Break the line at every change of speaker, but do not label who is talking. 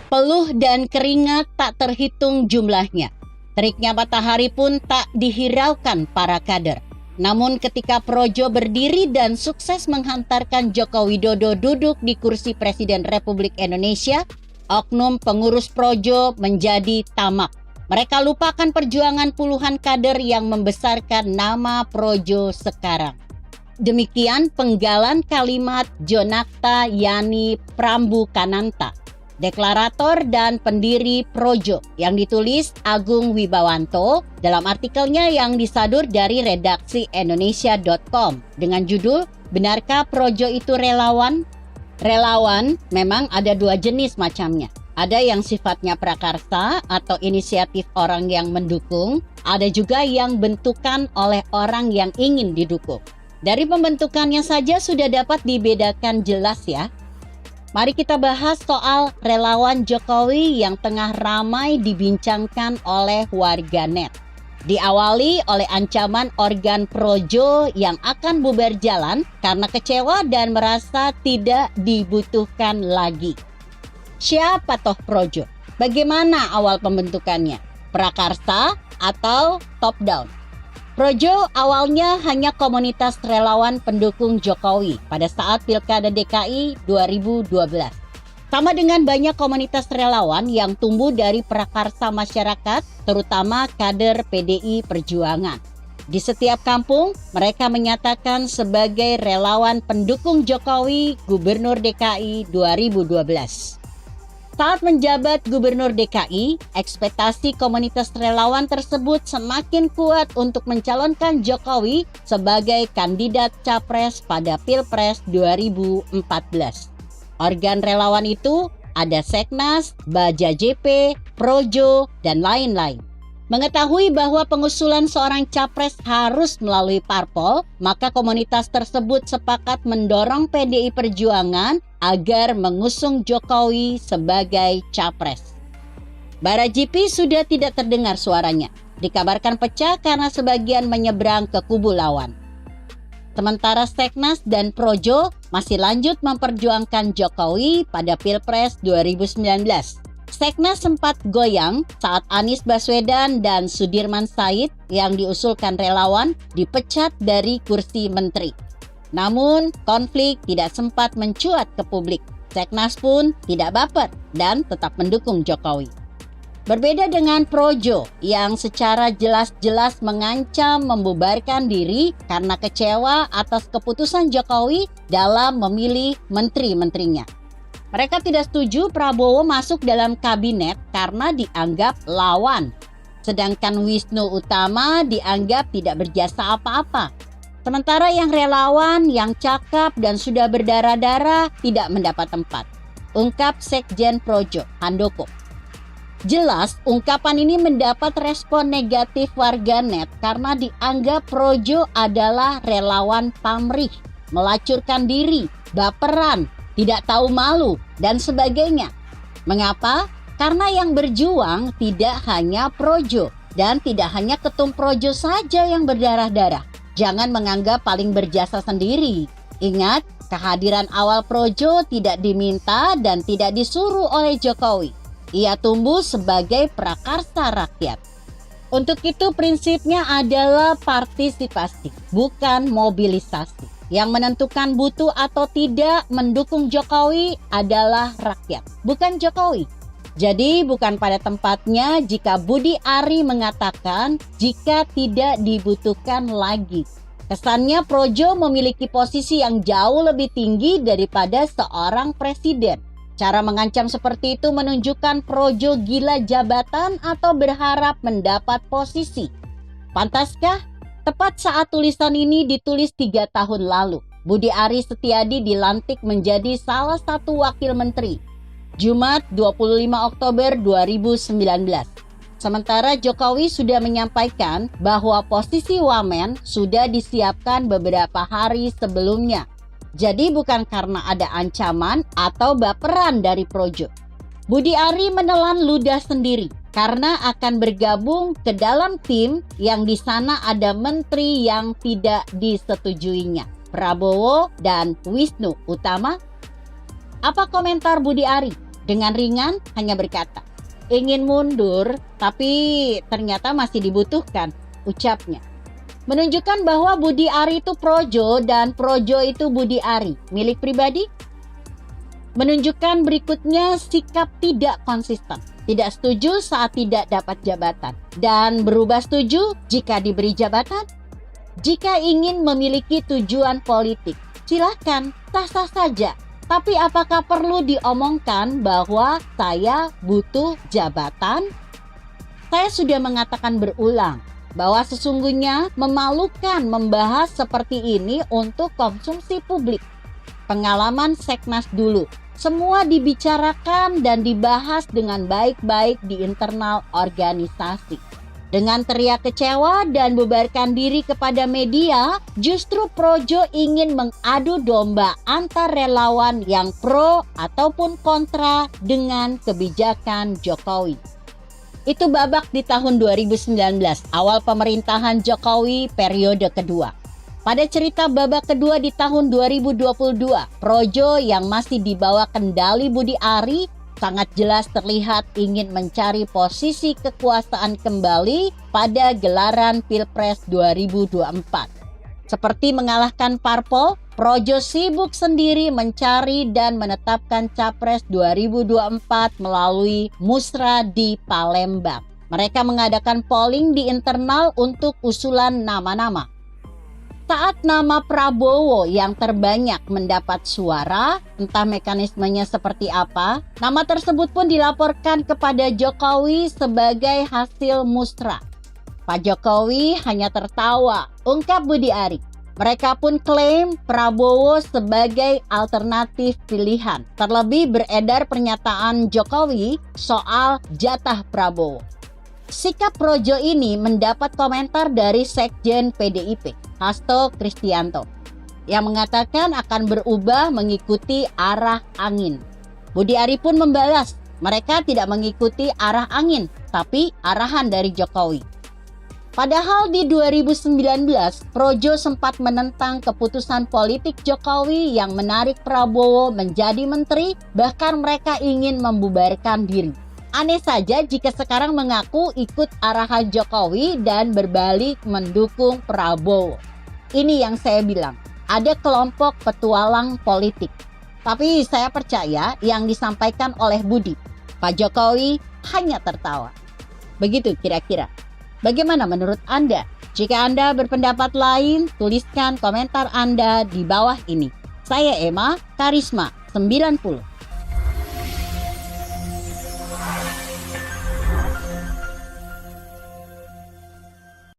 Peluh dan keringat tak terhitung jumlahnya. Teriknya matahari pun tak dihiraukan para kader. Namun ketika Projo berdiri dan sukses menghantarkan Joko Widodo duduk di kursi Presiden Republik Indonesia, oknum pengurus Projo menjadi tamak. Mereka lupakan perjuangan puluhan kader yang membesarkan nama Projo sekarang. Demikian penggalan kalimat Jonakta Yani Prambukananta, deklarator dan pendiri Projo, yang ditulis Agung Wibawanto dalam artikelnya yang disadur dari redaksi Indonesia.com dengan judul "Benarkah Projo itu relawan?" Relawan memang ada dua jenis macamnya. Ada yang sifatnya prakarsa atau inisiatif orang yang mendukung, ada juga yang bentukan oleh orang yang ingin didukung. Dari pembentukannya saja sudah dapat dibedakan jelas ya. Mari kita bahas soal relawan Jokowi yang tengah ramai dibincangkan oleh warganet. Diawali oleh ancaman organ Projo yang akan bubar jalan karena kecewa dan merasa tidak dibutuhkan lagi. Siapa toh Projo? Bagaimana awal pembentukannya? Prakarsa atau top down? Projo awalnya hanya komunitas relawan pendukung Jokowi pada saat Pilkada DKI 2012. Sama dengan banyak komunitas relawan yang tumbuh dari prakarsa masyarakat, terutama kader PDI Perjuangan. Di setiap kampung, mereka menyatakan sebagai relawan pendukung Jokowi Gubernur DKI 2012. Saat menjabat Gubernur DKI, ekspektasi komunitas relawan tersebut semakin kuat untuk mencalonkan Jokowi sebagai kandidat capres pada Pilpres 2014. Organ relawan itu ada Seknas, Baja JP, Projo, dan lain-lain. Mengetahui bahwa pengusulan seorang capres harus melalui parpol, maka komunitas tersebut sepakat mendorong PDI Perjuangan agar mengusung Jokowi sebagai capres. Barajipi sudah tidak terdengar suaranya. Dikabarkan pecah karena sebagian menyeberang ke kubu lawan. Sementara Seknas dan Projo masih lanjut memperjuangkan Jokowi pada Pilpres 2019. Seknas sempat goyang saat Anies Baswedan dan Sudirman Said yang diusulkan relawan dipecat dari kursi menteri. Namun, konflik tidak sempat mencuat ke publik. Seknas pun tidak baper dan tetap mendukung Jokowi. Berbeda dengan Projo yang secara jelas-jelas mengancam membubarkan diri karena kecewa atas keputusan Jokowi dalam memilih menteri-menterinya. Mereka tidak setuju Prabowo masuk dalam kabinet karena dianggap lawan. Sedangkan Wisnu Utama dianggap tidak berjasa apa-apa. Sementara yang relawan, yang cakap dan sudah berdarah-darah tidak mendapat tempat. Ungkap Sekjen Projo, Handoko. Jelas ungkapan ini mendapat respon negatif warganet karena dianggap Projo adalah relawan pamrih, melacurkan diri, baperan, tidak tahu malu, dan sebagainya. Mengapa? Karena yang berjuang tidak hanya Projo, dan tidak hanya ketum Projo saja yang berdarah-darah. Jangan menganggap paling berjasa sendiri. Ingat, kehadiran awal Projo tidak diminta dan tidak disuruh oleh Jokowi. Ia tumbuh sebagai prakarsa rakyat. Untuk itu prinsipnya adalah partisipasi, bukan mobilisasi. Yang menentukan butuh atau tidak mendukung Jokowi adalah rakyat, bukan Jokowi. Jadi bukan pada tempatnya jika Budi Ari mengatakan jika tidak dibutuhkan lagi. Kesannya Projo memiliki posisi yang jauh lebih tinggi daripada seorang presiden. Cara mengancam seperti itu menunjukkan Projo gila jabatan atau berharap mendapat posisi. Pantaskah? Tepat saat tulisan ini ditulis 3 tahun lalu, Budi Ari Setiadi dilantik menjadi salah satu wakil menteri. Jumat 25 Oktober 2019. Sementara Jokowi sudah menyampaikan bahwa posisi wamen sudah disiapkan beberapa hari sebelumnya. Jadi bukan karena ada ancaman atau baperan dari Projo. Budi Ari menelan ludah sendiri karena akan bergabung ke dalam tim yang di sana ada menteri yang tidak disetujuinya, Prabowo dan Wisnu Utama. Apa komentar Budi Ari? Dengan ringan hanya berkata, ingin mundur tapi ternyata masih dibutuhkan, ucapnya. Menunjukkan bahwa Budi Ari itu projo dan projo itu Budi Ari, milik pribadi. Menunjukkan berikutnya sikap tidak konsisten, tidak setuju saat tidak dapat jabatan, dan berubah setuju jika diberi jabatan. Jika ingin memiliki tujuan politik, silakan, sah-sah saja. Tapi apakah perlu diomongkan bahwa saya butuh jabatan? Saya sudah mengatakan berulang bahwa sesungguhnya memalukan membahas seperti ini untuk konsumsi publik. Pengalaman Seknas dulu, semua dibicarakan dan dibahas dengan baik-baik di internal organisasi. Dengan teriak kecewa dan bubarkan diri kepada media, justru Projo ingin mengadu domba antar relawan yang pro ataupun kontra dengan kebijakan Jokowi. Itu babak di tahun 2019, awal pemerintahan Jokowi periode kedua. Pada cerita babak kedua di tahun 2022, Projo yang masih di bawah kendali Budi Ari sangat jelas terlihat ingin mencari posisi kekuasaan kembali pada gelaran Pilpres 2024. Seperti mengalahkan parpol, Projo sibuk sendiri mencari dan menetapkan Capres 2024 melalui musra di Palembang. Mereka mengadakan polling di internal untuk usulan nama-nama. Saat nama Prabowo yang terbanyak mendapat suara, entah mekanismenya seperti apa, nama tersebut pun dilaporkan kepada Jokowi sebagai hasil musrah. Pak Jokowi hanya tertawa, ungkap Budi Ari. Mereka pun klaim Prabowo sebagai alternatif pilihan. Terlebih beredar pernyataan Jokowi soal jatah Prabowo. Sikap Projo ini mendapat komentar dari Sekjen PDIP, Hasto Kristianto, yang mengatakan akan berubah mengikuti arah angin. Budi Ari pun membalas, mereka tidak mengikuti arah angin, tapi arahan dari Jokowi. Padahal di 2019, Projo sempat menentang keputusan politik Jokowi yang menarik Prabowo menjadi menteri, bahkan mereka ingin membubarkan diri. Aneh saja jika sekarang mengaku ikut arahan Jokowi dan berbalik mendukung Prabowo. Ini yang saya bilang, ada kelompok petualang politik. Tapi saya percaya yang disampaikan oleh Budi, Pak Jokowi hanya tertawa. Begitu kira-kira. Bagaimana menurut Anda? Jika Anda berpendapat lain, tuliskan komentar Anda di bawah ini. Saya Emma, Karisma 90.